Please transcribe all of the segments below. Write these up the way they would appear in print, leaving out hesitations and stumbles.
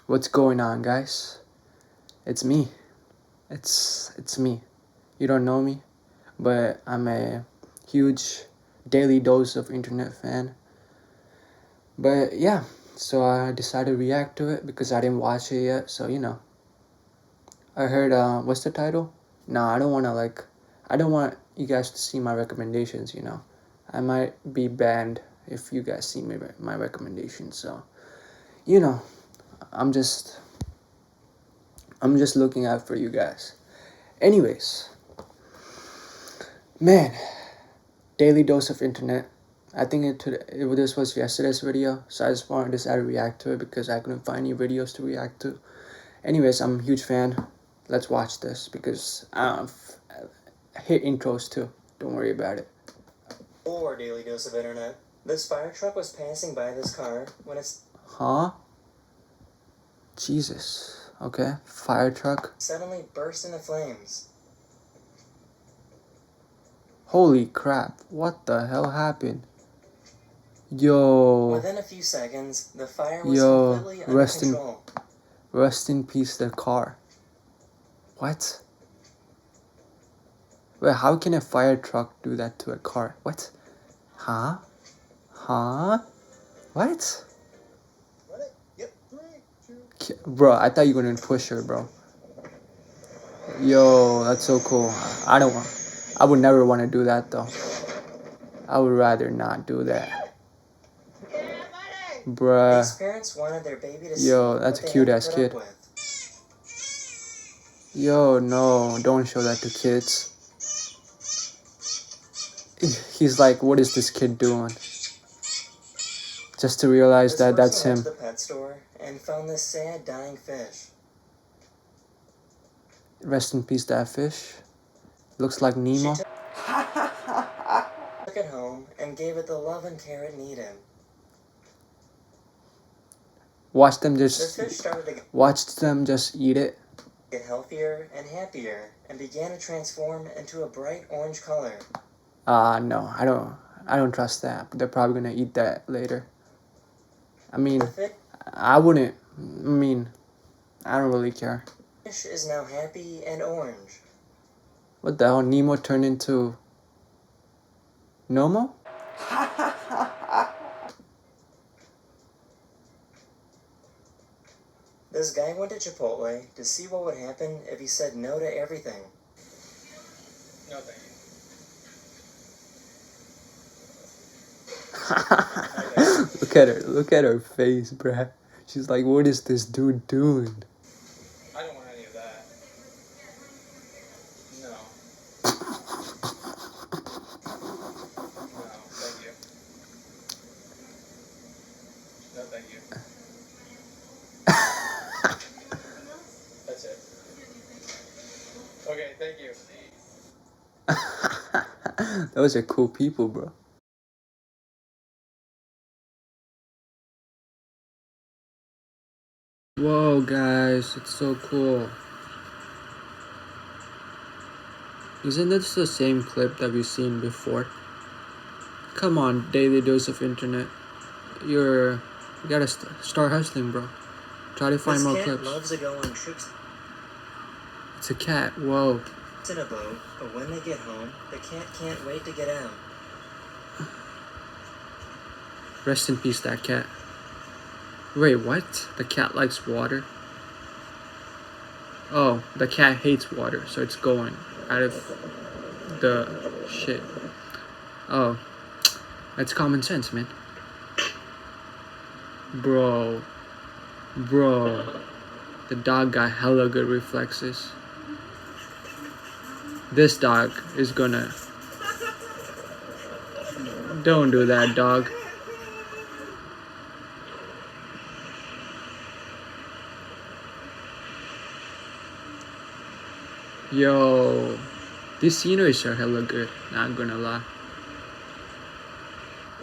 What's going on, guys? It's me. It's me. You don't know me, but I'm a huge daily dose of internet fan. But yeah, so I decided to react to it because I didn't watch it yet. So I heard what's the title? No, I don't want to I don't want you guys to see my recommendations. I might be banned if you guys see my recommendations. So you know, I'm just I'm just looking out for you guys. Anyways, man, daily dose of internet. I think this was yesterday's video, so I just wanted to decide to react to it because I couldn't find any videos to react to. Anyways, I'm a huge fan. Let's watch this because I hit intros too. Don't worry about it. Or daily dose of internet. This fire truck was passing by this car when it's... Huh? Jesus. Okay. Fire truck. Suddenly burst into flames. Holy crap. What the hell happened? Yo. Within a few seconds, the fire was completely under control. Rest in peace, the car. What? Wait, how can a fire truck do that to a car? What? Huh? What? Yep. 3, 2... Bro, I thought you were gonna push her, bro. Yo, that's so cool. I would never want to do that though. I would rather not do that. Bruh. These parents wanted their baby to Yo, that's a cute ass kid. Yo, no, don't show that to kids. He's like, what is this kid doing? Just to realize that that's him. Went to the pet store and found this sad dying fish. Rest in peace, that fish. Looks like Nemo. Took it home and gave it the love and care it needed. Watch them just eat it. Get healthier and happier and began to transform into a bright orange color. No, I don't trust that. They're probably gonna eat that later. I mean, I wouldn't. I don't really care. Fish is now happy and orange. What the hell? Nemo turned into Nemo? This guy went to Chipotle to see what would happen if he said no to everything. No thank you. Look at her face, bruh. She's like, what is this dude doing? I don't want any of that. No. No, thank you. No, thank you. That's it. Okay, thank you. Those are cool people, bro. Whoa, guys, it's so cool. Isn't this the same clip that we've seen before? Come on, daily dose of internet. You gotta start hustling, bro. Try to find more clips. Loves to go on trips. It's a cat. Whoa. It's in a boat, but when they get home, the cat can't wait to get out. Rest in peace, that cat. Wait, what? The cat likes water? Oh, the cat hates water, so it's going out of the shit. Oh, that's common sense, man. Bro. The dog got hella good reflexes. This dog is gonna... Don't do that, dog. Yo, these sceneries are hella good, not gonna lie.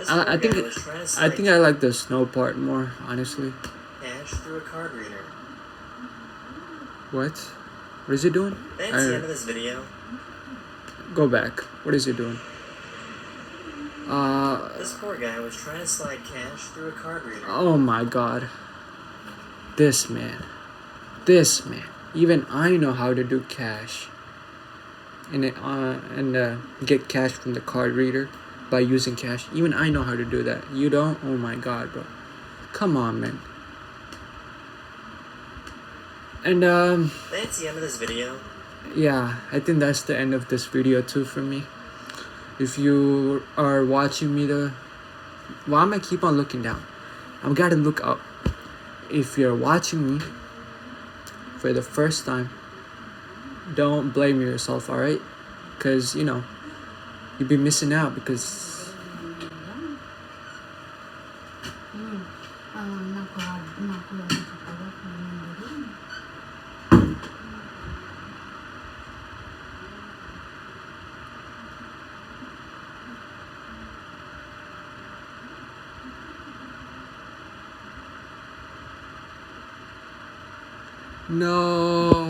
I think I like the snow part more, honestly. Cash through a card reader. What? What is he doing? That's the end of this video. Go back. What is he doing? This poor guy was trying to slide cash through a card reader. Oh my god. This man. This man. Even I know how to do cash. And get cash from the card reader by using cash. Even I know how to do that. You don't? Oh my god, bro. Come on, man. And That's the end of this video. yeah, I think that's the end of this video too for me. If you are watching me why am I keep on looking down? I've got to look up. If you're watching me for the first time, don't blame yourself, alright? Because, you'd be missing out because no.